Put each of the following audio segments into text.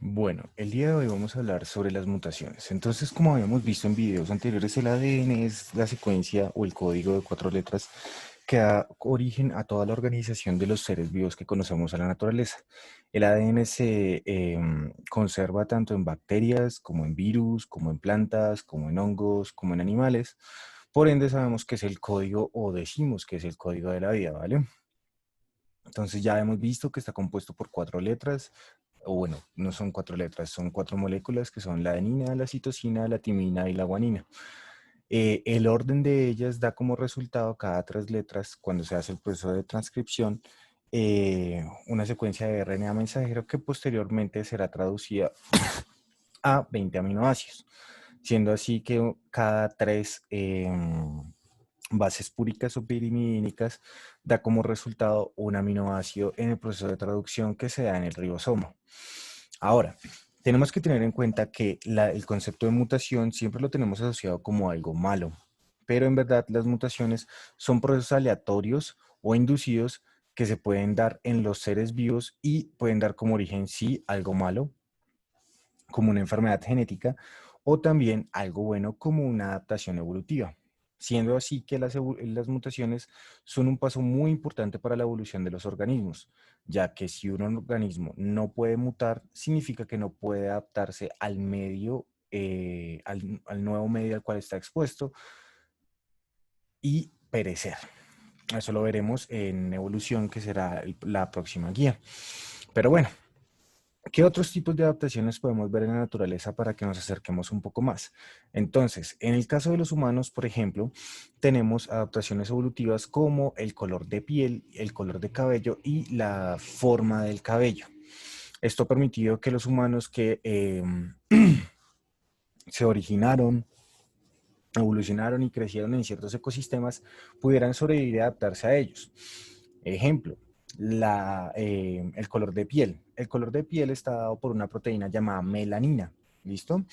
Bueno, el día de hoy vamos a hablar sobre las mutaciones. Entonces, como habíamos visto en videos anteriores, el ADN es la secuencia o el código de cuatro letras que da origen a toda la organización de los seres vivos que conocemos en la naturaleza. El ADN se conserva tanto en bacterias, como en virus, como en plantas, como en hongos, como en animales. Por ende, sabemos que es el código o decimos que es el código de la vida, ¿vale? Entonces ya hemos visto que está compuesto por cuatro letras, o bueno, no son cuatro letras, son cuatro moléculas que son la adenina, la citosina, la timina y la guanina. El orden de ellas da como resultado cada tres letras, cuando se hace el proceso de transcripción, una secuencia de RNA mensajero que posteriormente será traducida a 20 aminoácidos, siendo así que cada tres bases púricas o pirimidínicas da como resultado un aminoácido en el proceso de traducción que se da en el ribosoma. Ahora, tenemos que tener en cuenta que el concepto de mutación siempre lo tenemos asociado como algo malo, pero en verdad las mutaciones son procesos aleatorios o inducidos que se pueden dar en los seres vivos y pueden dar como origen sí algo malo, como una enfermedad genética, o también algo bueno como una adaptación evolutiva. Siendo así que las mutaciones son un paso muy importante para la evolución de los organismos, ya que si un organismo no puede mutar, significa que no puede adaptarse al medio, al nuevo medio al cual está expuesto y perecer. Eso lo veremos en evolución, que será la próxima guía. Pero bueno, ¿qué otros tipos de adaptaciones podemos ver en la naturaleza para que nos acerquemos un poco más? Entonces, en el caso de los humanos, por ejemplo, tenemos adaptaciones evolutivas como el color de piel, el color de cabello y la forma del cabello. Esto ha permitido que los humanos que se originaron, evolucionaron y crecieron en ciertos ecosistemas pudieran sobrevivir y adaptarse a ellos. Ejemplo, el color de piel. El color de piel está dado por una proteína llamada melanina. ¿Listo?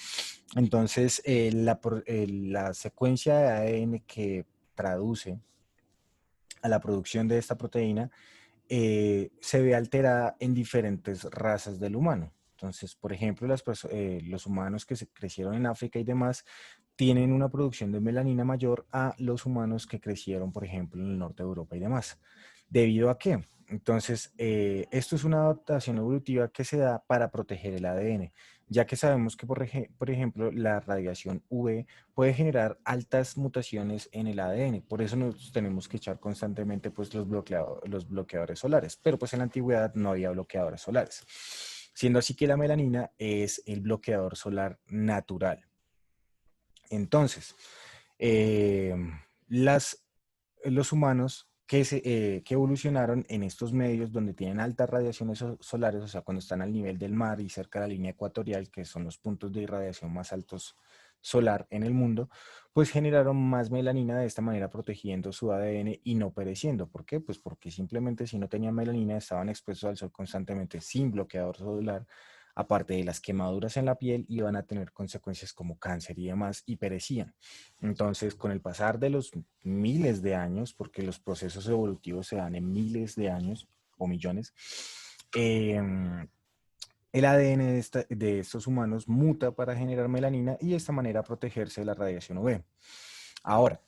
Entonces, la secuencia de ADN que traduce a la producción de esta proteína se ve alterada en diferentes razas del humano. Entonces, por ejemplo, los humanos que se crecieron en África y demás tienen una producción de melanina mayor a los humanos que crecieron, por ejemplo, en el norte de Europa y demás. ¿Debido a qué? Entonces, esto es una adaptación evolutiva que se da para proteger el ADN, ya que sabemos que, por ejemplo, la radiación UV puede generar altas mutaciones en el ADN. Por eso nos tenemos que echar constantemente pues, los bloqueadores solares. Pero pues en la antigüedad no había bloqueadores solares. Siendo así que la melanina es el bloqueador solar natural. Entonces, eh, las, los humanos que evolucionaron en estos medios donde tienen altas radiaciones solares, o sea, cuando están al nivel del mar y cerca de la línea ecuatorial, que son los puntos de irradiación más altos solar en el mundo, pues generaron más melanina de esta manera protegiendo su ADN y no pereciendo. ¿Por qué? Pues porque simplemente si no tenían melanina estaban expuestos al sol constantemente sin bloqueador solar, aparte de las quemaduras en la piel, iban a tener consecuencias como cáncer y demás y perecían. Entonces, con el pasar de los miles de años, porque los procesos evolutivos se dan en miles de años o millones, eh, el ADN de estos humanos muta para generar melanina y de esta manera protegerse de la radiación UV. Ahora,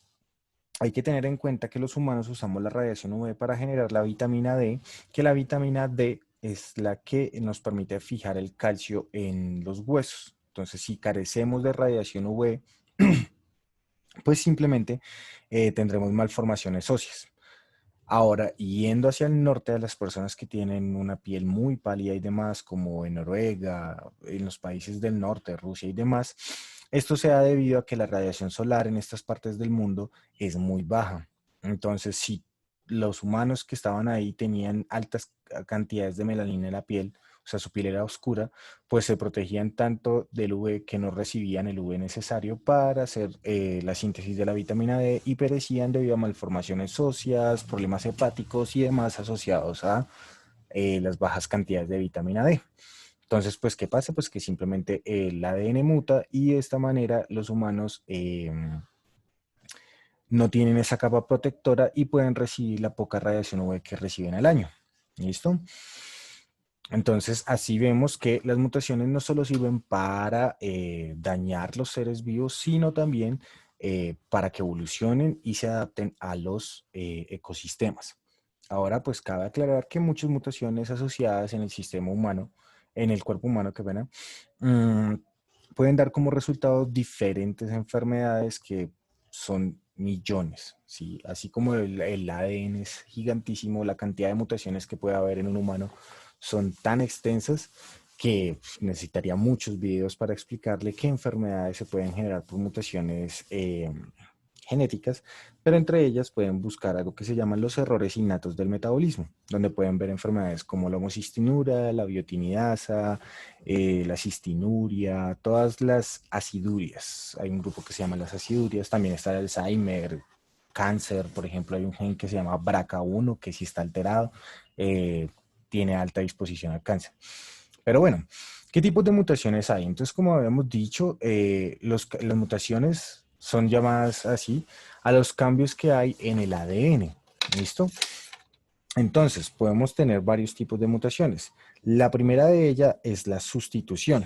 hay que tener en cuenta que los humanos usamos la radiación UV para generar la vitamina D, que la vitamina D es la que nos permite fijar el calcio en los huesos. Entonces, si carecemos de radiación UV, pues simplemente tendremos malformaciones óseas. Ahora, yendo hacia el norte, a las personas que tienen una piel muy pálida y demás, como en Noruega, en los países del norte, Rusia y demás, esto se da debido a que la radiación solar en estas partes del mundo es muy baja. Entonces, si los humanos que estaban ahí tenían altas cantidades de melanina en la piel, o sea, su piel era oscura, pues se protegían tanto del UV que no recibían el UV necesario para hacer la síntesis de la vitamina D y perecían debido a malformaciones óseas, problemas hepáticos y demás asociados a las bajas cantidades de vitamina D. Entonces, pues, ¿qué pasa? Pues que simplemente el ADN muta y de esta manera los humanos no tienen esa capa protectora y pueden recibir la poca radiación UV que reciben al año. ¿Listo? Entonces, así vemos que las mutaciones no solo sirven para dañar los seres vivos, sino también para que evolucionen y se adapten a los ecosistemas. Ahora, pues cabe aclarar que muchas mutaciones asociadas en el sistema humano, en el cuerpo humano, que pena, mm, pueden dar como resultado diferentes enfermedades que son millones, ¿sí? Así como el ADN es gigantísimo, la cantidad de mutaciones que puede haber en un humano son tan extensas que necesitaría muchos videos para explicarle qué enfermedades se pueden generar por mutaciones genéticas, pero entre ellas pueden buscar algo que se llaman los errores innatos del metabolismo, donde pueden ver enfermedades como la homocistinura, la biotinidasa, la cistinuria, todas las acidurias. Hay un grupo que se llama las acidurias, también está el Alzheimer, cáncer, por ejemplo, hay un gen que se llama BRCA1, que si está alterado, tiene alta disposición al cáncer. Pero bueno, ¿qué tipos de mutaciones hay? Entonces, como habíamos dicho, las mutaciones son llamadas así a los cambios que hay en el ADN. ¿Listo? Entonces, podemos tener varios tipos de mutaciones. La primera de ellas es la sustitución.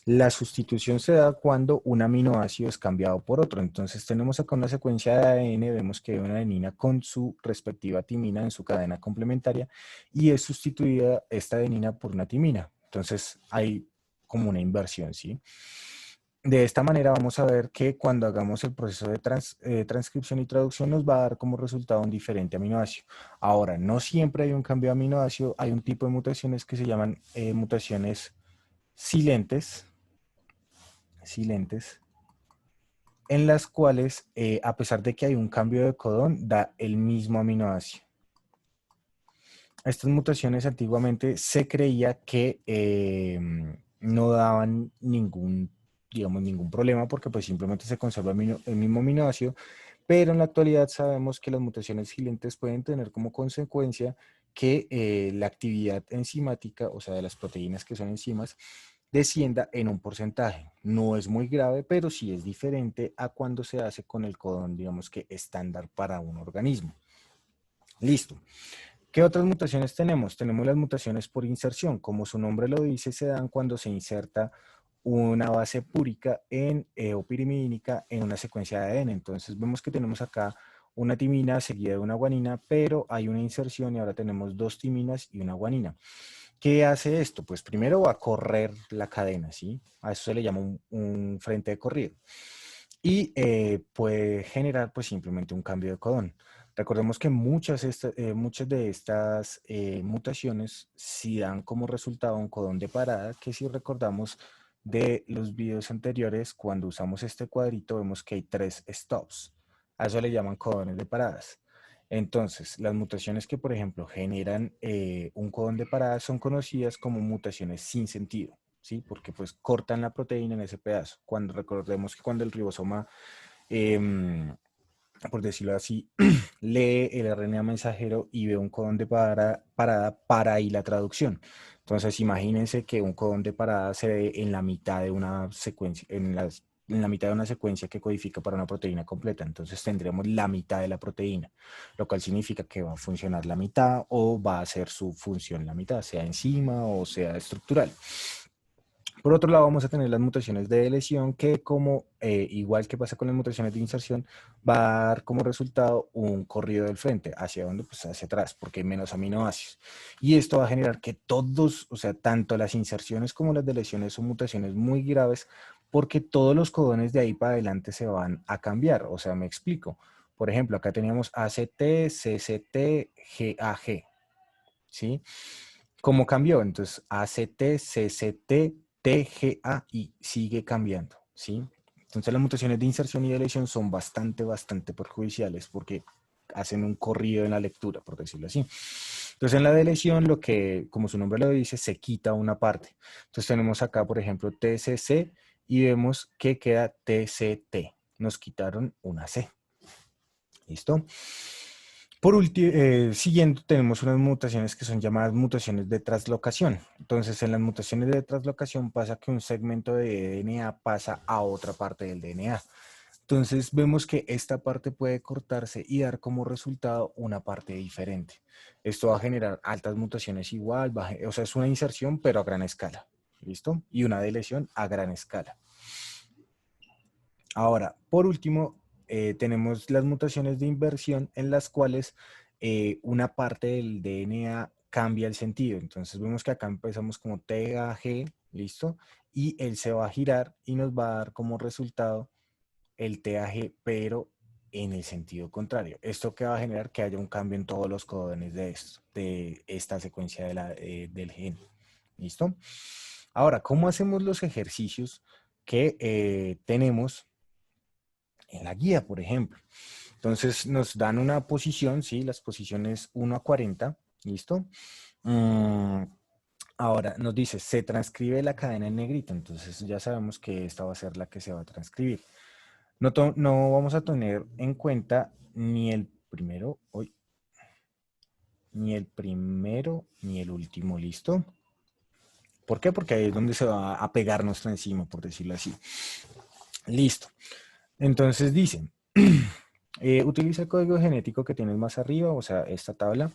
La sustitución se da cuando un aminoácido es cambiado por otro. Entonces, tenemos acá una secuencia de ADN, vemos que hay una adenina con su respectiva timina en su cadena complementaria y es sustituida esta adenina por una timina. Entonces, hay como una inversión, ¿sí? De esta manera vamos a ver que cuando hagamos el proceso de transcripción y traducción nos va a dar como resultado un diferente aminoácido. Ahora, no siempre hay un cambio de aminoácido, hay un tipo de mutaciones que se llaman mutaciones silentes, en las cuales, a pesar de que hay un cambio de codón, da el mismo aminoácido. Estas mutaciones antiguamente se creía que no daban ningún problema porque pues simplemente se conserva el mismo aminoácido, pero en la actualidad sabemos que las mutaciones silentes pueden tener como consecuencia que la actividad enzimática, o sea, de las proteínas que son enzimas, descienda en un porcentaje. No es muy grave, pero sí es diferente a cuando se hace con el codón, digamos que estándar para un organismo. Listo. ¿Qué otras mutaciones tenemos? Tenemos las mutaciones por inserción. Como su nombre lo dice, se dan cuando se inserta una base púrica o pirimidínica en una secuencia de ADN. Entonces vemos que tenemos acá una timina seguida de una guanina, pero hay una inserción y ahora tenemos dos timinas y una guanina. ¿Qué hace esto? Pues primero va a correr la cadena, ¿sí? A eso se le llama un frente de corrido. Y puede generar pues simplemente un cambio de codón. Recordemos que muchas de estas mutaciones sí dan como resultado un codón de parada, que si recordamos de los videos anteriores, cuando usamos este cuadrito vemos que hay 3 stops. A eso le llaman codones de paradas. Entonces, las mutaciones que, por ejemplo, generan un codón de parada son conocidas como mutaciones sin sentido, ¿sí? Porque pues cortan la proteína en ese pedazo. Cuando recordemos que cuando el ribosoma por decirlo así, lee el RNA mensajero y ve un codón de parada para ahí la traducción. Entonces, imagínense que un codón de parada se ve en la mitad de una secuencia, en la mitad de una secuencia que codifica para una proteína completa. Entonces tendremos la mitad de la proteína, lo cual significa que va a funcionar la mitad o va a hacer su función la mitad, sea enzima o sea estructural. Por otro lado, vamos a tener las mutaciones de lesión que, como igual que pasa con las mutaciones de inserción, va a dar como resultado un corrido del frente. ¿Hacia dónde? Pues hacia atrás, porque hay menos aminoácidos. Y esto va a generar que todos, o sea, tanto las inserciones como las deleciones son mutaciones muy graves, porque todos los codones de ahí para adelante se van a cambiar. O sea, me explico. Por ejemplo, acá teníamos ACT, CCT, GAG, ¿sí? ¿Cómo cambió? Entonces, ACT, CCT, TGA y sigue cambiando, ¿sí? Entonces las mutaciones de inserción y de lesión son bastante perjudiciales porque hacen un corrido en la lectura, por decirlo así. Entonces en la de lesión, lo que, como su nombre lo dice, se quita una parte. Entonces tenemos acá, por ejemplo, TCC y vemos que queda TCT. Nos quitaron una C. ¿Listo? Por último, siguiendo, tenemos unas mutaciones que son llamadas mutaciones de translocación. Entonces, en las mutaciones de translocación pasa que un segmento de DNA pasa a otra parte del DNA. Entonces vemos que esta parte puede cortarse y dar como resultado una parte diferente. Esto va a generar altas mutaciones igual, o sea, es una inserción pero a gran escala. ¿Listo? Y una deleción a gran escala. Ahora, por último, tenemos las mutaciones de inversión en las cuales una parte del DNA cambia el sentido. Entonces vemos que acá empezamos como TAG, ¿listo? Y él se va a girar y nos va a dar como resultado el TAG, pero en el sentido contrario. ¿Esto que va a generar? Que haya un cambio en todos los codones de esta secuencia del gen. ¿Listo? Ahora, ¿cómo hacemos los ejercicios que tenemos en la guía, por ejemplo? Entonces nos dan una posición, ¿sí? Las posiciones 1 a 40, ¿listo? Ahora nos dice, se transcribe la cadena en negrita, entonces ya sabemos que esta va a ser la que se va a transcribir. No vamos a tener en cuenta ni el primero, ni el último, ¿listo? ¿Por qué? Porque ahí es donde se va a pegar nuestra enzima, por decirlo así. Listo. Entonces dicen, utiliza el código genético que tienes más arriba, o sea, esta tabla,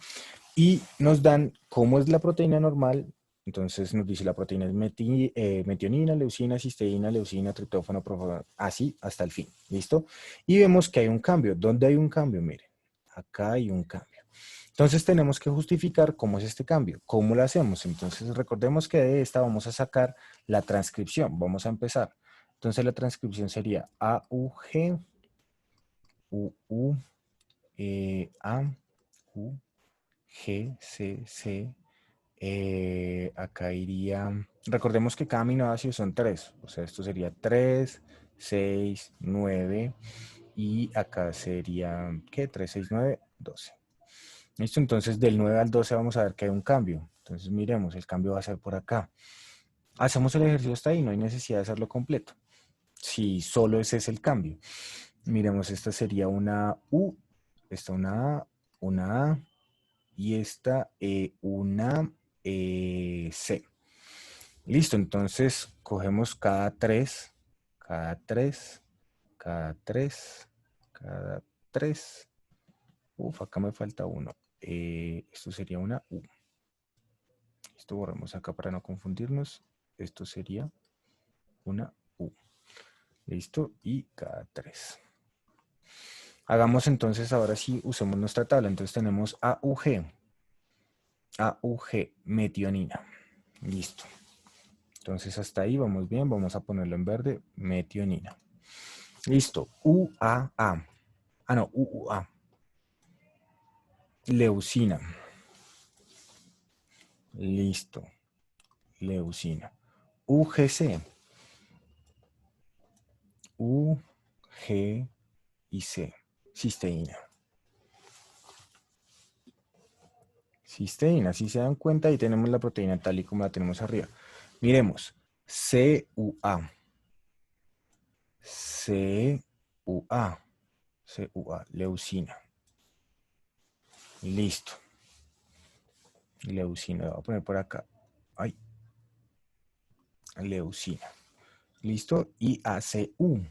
y nos dan cómo es la proteína normal. Entonces nos dice la proteína es metionina, leucina, cisteína, leucina, triptófano, así hasta el fin. ¿Listo? Y vemos que hay un cambio. ¿Dónde hay un cambio? Miren, acá hay un cambio. Entonces tenemos que justificar cómo es este cambio. ¿Cómo lo hacemos? Entonces recordemos que de esta vamos a sacar la transcripción. Vamos a empezar. Entonces la transcripción sería AUG, UU, A, U, G, C, C. Acá iría, recordemos que cada aminoácido son 3, o sea, esto sería 3, 6, 9, y acá sería, ¿qué? 3, 6, 9, 12. ¿Listo? Entonces del 9 al 12 vamos a ver que hay un cambio. Entonces miremos, el cambio va a ser por acá. Hacemos el ejercicio hasta ahí, no hay necesidad de hacerlo completo. Si solo ese es el cambio. Miremos, esta sería una U, esta una A, y esta una C. Listo, entonces cogemos cada 3, cada 3, cada 3, cada 3. Uf, acá me falta uno. Esto sería una U. Esto borramos acá para no confundirnos. Esto sería una U. Listo, y cada 3. Hagamos entonces, ahora sí, usemos nuestra tabla. Entonces tenemos AUG, AUG, metionina. Listo. Entonces hasta ahí vamos bien, vamos a ponerlo en verde, metionina. Listo, UAA. Ah, no, UUA. Leucina. Listo, leucina. UGC. U, G y C. Cisteína. Cisteína, si se dan cuenta, ahí tenemos la proteína tal y como la tenemos arriba. Miremos, CUA. CUA. CUA, leucina. Listo. Leucina, lo voy a poner por acá. Ay. Leucina. Listo. Y ACU.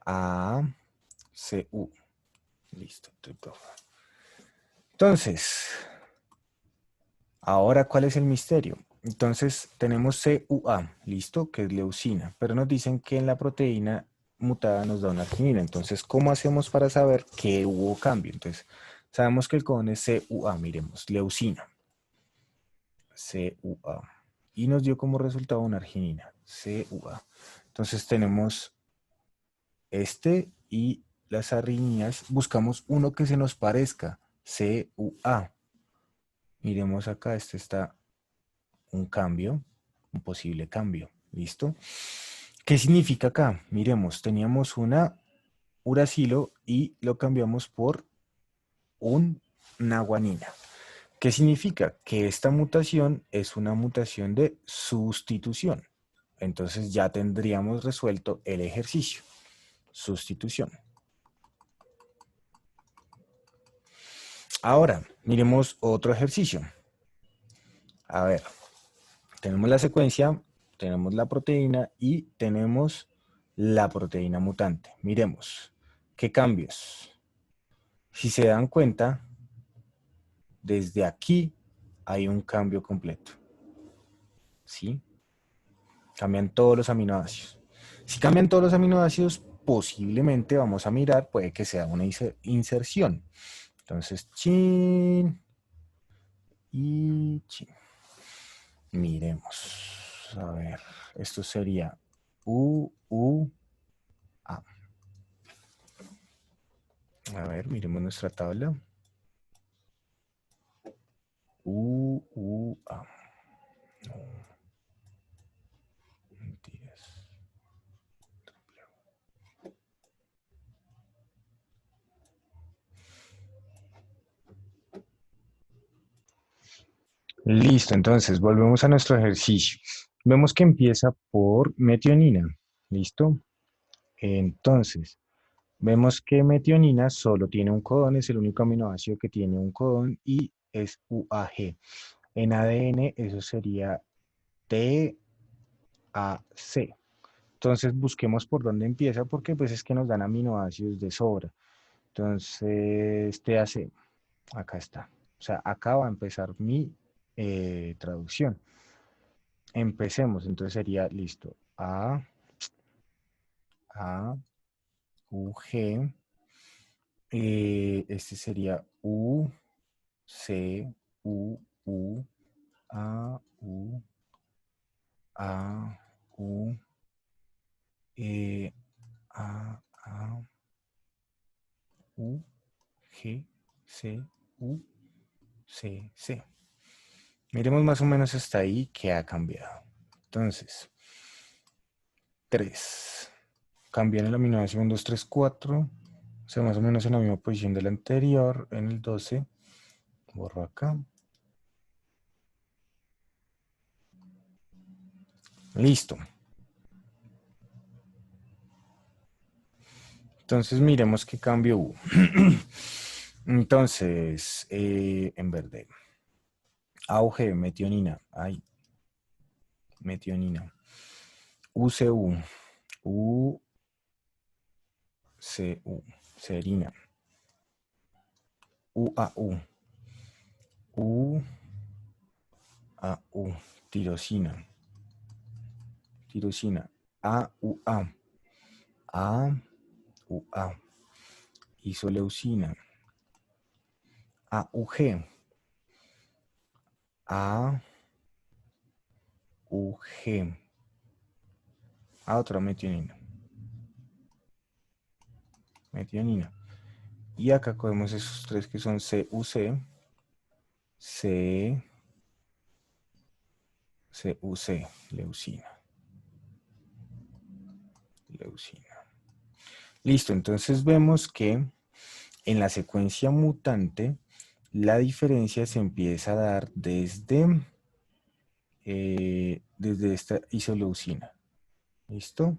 ACU. Listo. Entonces, ahora, ¿cuál es el misterio? Entonces, tenemos CUA, listo, que es leucina, pero nos dicen que en la proteína mutada nos da una arginina. Entonces, ¿cómo hacemos para saber que hubo cambio? Entonces, sabemos que el codón es CUA, miremos, leucina, CUA, y nos dio como resultado una arginina, CUA. Entonces, tenemos este y las argininas, buscamos uno que se nos parezca, CUA. Miremos acá, este está un cambio, un posible cambio. ¿Listo? ¿Qué significa acá? Miremos, teníamos una uracilo y lo cambiamos por una guanina. ¿Qué significa? Que esta mutación es una mutación de sustitución. Entonces ya tendríamos resuelto el ejercicio. Sustitución. Ahora, miremos otro ejercicio. A ver, tenemos la secuencia tenemos la proteína y tenemos la proteína mutante. Miremos, ¿qué cambios? Si se dan cuenta, desde aquí hay un cambio completo. ¿Sí? Cambian todos los aminoácidos. Si cambian todos los aminoácidos, posiblemente vamos a mirar, puede que sea una inserción. Entonces, chin y chin. Miremos. A ver, esto sería A. A ver, miremos nuestra tabla. A. No, mentiras. Listo, entonces volvemos a nuestro ejercicio. Vemos que empieza por metionina. ¿Listo? Entonces, vemos que metionina solo tiene un codón, es el único aminoácido que tiene un codón y es UAG. En ADN eso sería TAC. Entonces busquemos por dónde empieza porque pues es que nos dan aminoácidos de sobra. Entonces TAC, acá está. O sea, acá va a empezar mi traducción. Empecemos, entonces sería listo. UG. Este sería U, A, A, U, A, U, G, C, U, C, C. Miremos más o menos hasta ahí que ha cambiado. Entonces, 3. Cambian el aminoácido 1, 2, 3, 4. O sea, más o menos en la misma posición del anterior, en el 12. Borro acá. Listo. Entonces miremos qué cambio hubo. Entonces, en verde. Auge, metionina. Ay, metionina. UCU. UCU. Serina. UAU. UAU. Tirosina. Tirosina. AUA. AUA. Isoleucina. AUG. AUG. Otra metionina. Metionina. Y acá cogemos esos tres que son CUC, CUC, leucina. Leucina. Listo, entonces vemos que en la secuencia mutante la diferencia se empieza a dar desde esta isoleucina. ¿Listo?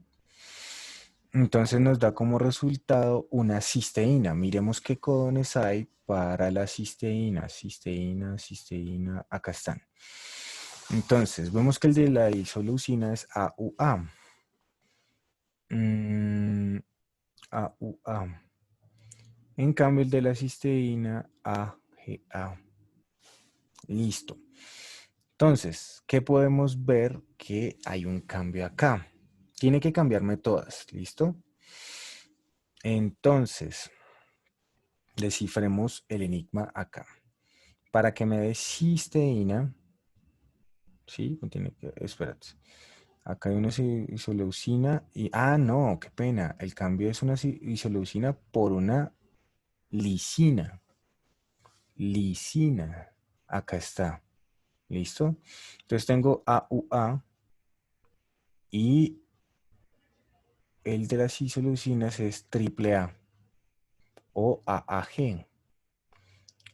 Entonces nos da como resultado una cisteína. Miremos qué codones hay para la cisteína. Cisteína, cisteína, acá están. Entonces, vemos que el de la isoleucina es AUA. AUA. En cambio, el de la cisteína, AGA. Listo. Entonces, ¿qué podemos ver? Que hay un cambio acá. Tiene que cambiarme todas. ¿Listo? Entonces, descifremos el enigma acá. Para que me dé cisteína, ¿sí? Tiene que, espérate. Acá hay una isoleucina y... Ah, no, qué pena. El cambio es una isoleucina por una lisina. Lisina. Acá está. ¿Listo? Entonces tengo AUA y el de las isoleucinas es AAA o AAG.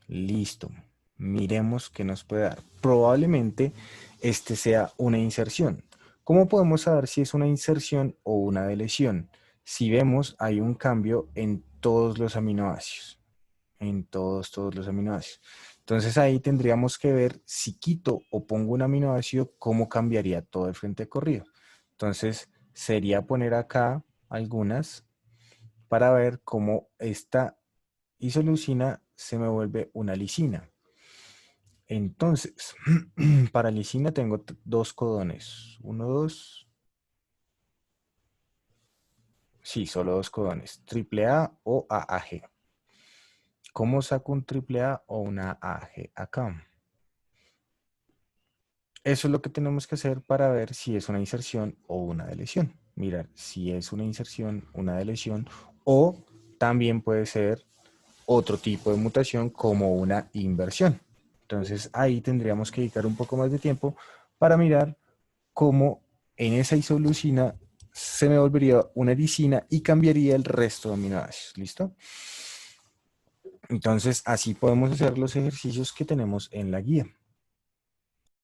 Listo. Miremos qué nos puede dar. Probablemente este sea una inserción. ¿Cómo podemos saber si es una inserción o una deleción? Si vemos, hay un cambio en todos los aminoácidos. En todos los aminoácidos. Entonces ahí tendríamos que ver si quito o pongo un aminoácido, cómo cambiaría todo el frente de corrido. Entonces sería poner acá algunas para ver cómo esta isoleucina se me vuelve una lisina. Entonces, para lisina tengo dos codones. Uno, dos. Sí, solo dos codones. Triple A o AAG. ¿Cómo saco un triple A o una AG acá? Eso es lo que tenemos que hacer para ver si es una inserción o una deleción. Mirar si es una inserción, una deleción, o también puede ser otro tipo de mutación como una inversión. Entonces ahí tendríamos que dedicar un poco más de tiempo para mirar cómo en esa isoleucina se me volvería una lisina y cambiaría el resto de aminoácidos. ¿Listo? Entonces así podemos hacer los ejercicios que tenemos en la guía.